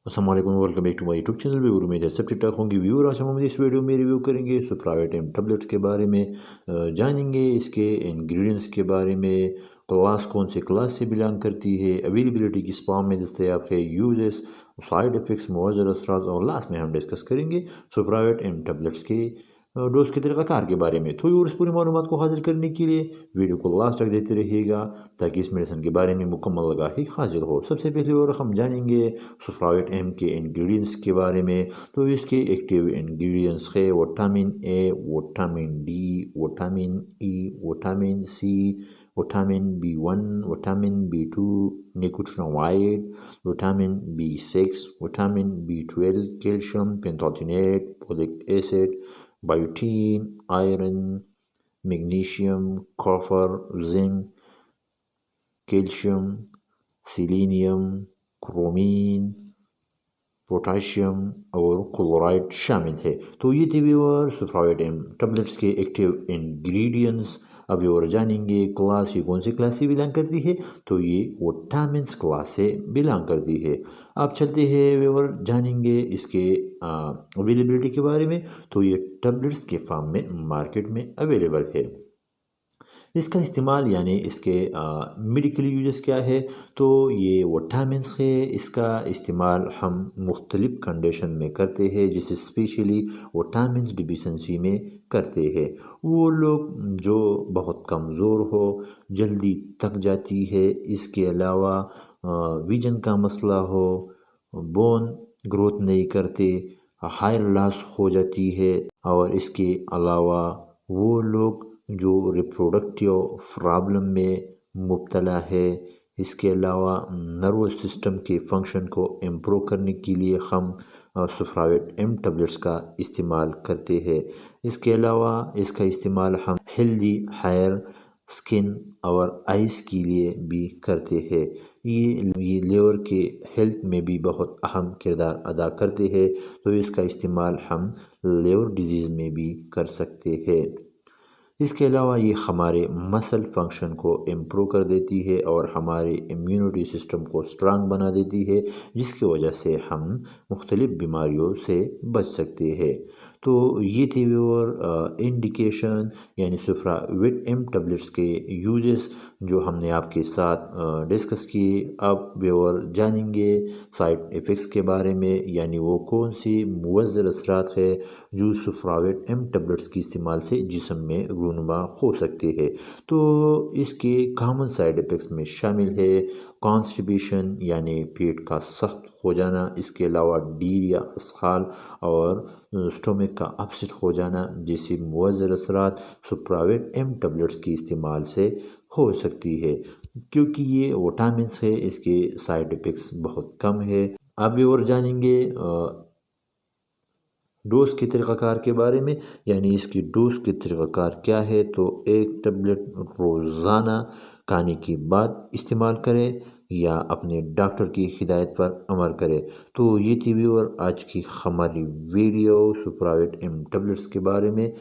अस्सलाम वालेकुम, welcome back to my YouTube channel. भी उम्मीद है सब ठीक ठाक होंगे। व्यूअर, आज हम इस वीडियो में रिव्यू करेंगे सुप्रावेट टैबलेट्स के बारे में, जानेंगे इसके इंग्रेडिएंट्स के बारे में, क्लास कौन से क्लास से बिलोंग करती है, अवेलेबिलिटी किस फॉर्म में दस्तयाब है, यूजेस, साइड इफ़ेक्ट्स, मुअज़्ज़र असरार, और लास्ट में हम डिस्कस करेंगे सुप्रावेट टैबलेट्स के डोज के तरीक़ाकार के बारे में। तो और इस पूरी मालूमात को हासिल करने के लिए वीडियो को लास्ट तक देखते रहिएगा ताकि इस मेडिसिन के बारे में मुकम्मल आगाही हासिल हो। सबसे पहले और हम जानेंगे सुफ्रावेट एम के इंग्रेडिएंट्स के बारे में। तो इसके एक्टिव इंग्रेडिएंट्स है vitamin A, vitamin D, vitamin E, vitamin C, vitamin B1, vitamin B2, nicotinoid, vitamin B6, vitamin B12, calcium pantothenate, folic acid, biotin, iron, magnesium, copper, zinc, calcium, selenium, chromium, potassium और chloride शामिल है। तो ये थे viewer सुफ्रावेट tablets के active ingredients. अब और जानेंगे क्लास, ये कौन सी क्लास से बिलोंग करती है। तो ये विटामिन्स क्लास से बिलोंग करती है। अब चलते हैं व्यूअर, जानेंगे इसके अवेलेबिलिटी के बारे में। तो ये टैबलेट्स के फॉर्म में मार्केट में अवेलेबल है। इसका इस्तेमाल यानी इसके मेडिकल यूजेस क्या है। तो ये विटामिन्स है, इसका इस्तेमाल हम मुख्तलिफ़ कंडीशन में करते हैं, जैसे स्पेशली विटामिन्स डिफिशेंसी में करते हैं। वो लोग जो बहुत कमज़ोर हो, जल्दी थक जाती है, इसके अलावा विजन का मसला हो, बोन ग्रोथ नहीं करते, हायर लॉस हो जाती है, और इसके अलावा वो लोग जो रिप्रोडक्टिव प्रॉब्लम में मुब्तला है। इसके अलावा नर्वस सिस्टम के फंक्शन को इम्प्रूव करने के लिए हम सुफ्रावेट टैबलेट्स का इस्तेमाल करते हैं। इसके अलावा इसका इस्तेमाल हम हेल्दी हेयर, स्किन और आइज़ के लिए भी करते हैं। ये लीवर के हेल्थ में भी बहुत अहम किरदार अदा करते हैं। तो इसका इस्तेमाल हम लीवर डिजीज़ में भी कर सकते हैं। इसके अलावा ये हमारे मसल फंक्शन को इम्प्रूव कर देती है और हमारे इम्यूनिटी सिस्टम को स्ट्रांग बना देती है, जिसकी वजह से हम मुख्तलिफ़ बीमारियों से बच सकते हैं। तो ये थी व्यूअर इंडिकेशन यानी सुफ्रावेट टैबलेट्स के यूजेस जो हमने आपके साथ डिस्कस किए। अब व्यूअर जानेंगे साइड इफ़ेक्ट्स के बारे में, यानी वो कौन सी मुअज़्ज़र असरात है जो सुफ्रावेट टैबलेट्स के इस्तेमाल से जिस्म में रूनुमा हो सकते हैं। तो इसके कॉमन साइड इफ़ेक्ट्स में शामिल है कॉन्स्टिपेशन यानी पेट का सख्त हो जाना, इसके अलावा डायरिया, इसहाल और स्टोमक का अपसेट हो जाना जैसी मुअज़्ज़र असरात सुप्रावेट टैबलेट्स के इस्तेमाल से हो सकती है। क्योंकि ये विटामिन्स है, इसके साइड इफ़ेक्ट्स बहुत कम है। अब और जानेंगे डोज के तरीक़ाकार के बारे में, यानी इसकी डोज के तरीक़ाकार क्या है। तो एक टैबलेट रोज़ाना खाने के बाद इस्तेमाल करें या अपने डॉक्टर की हिदायत पर अमल करें। तो ये थी व्यूअर आज की हमारी वीडियो सुप्रावेट टैबलेट्स के बारे में।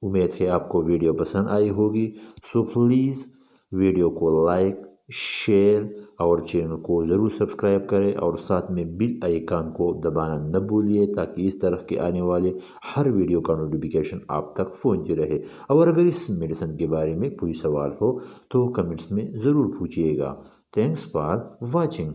उम्मीद है आपको वीडियो पसंद आई होगी। सो प्लीज़ वीडियो को लाइक, शेयर और चैनल को ज़रूर सब्सक्राइब करें और साथ में बिल आइकन को दबाना न भूलिए ताकि इस तरह के आने वाले हर वीडियो का नोटिफिकेशन आप तक पहुंचती रहे। और अगर इस मेडिसिन के बारे में कोई सवाल हो तो कमेंट्स में ज़रूर पूछिएगा। Thanks for watching.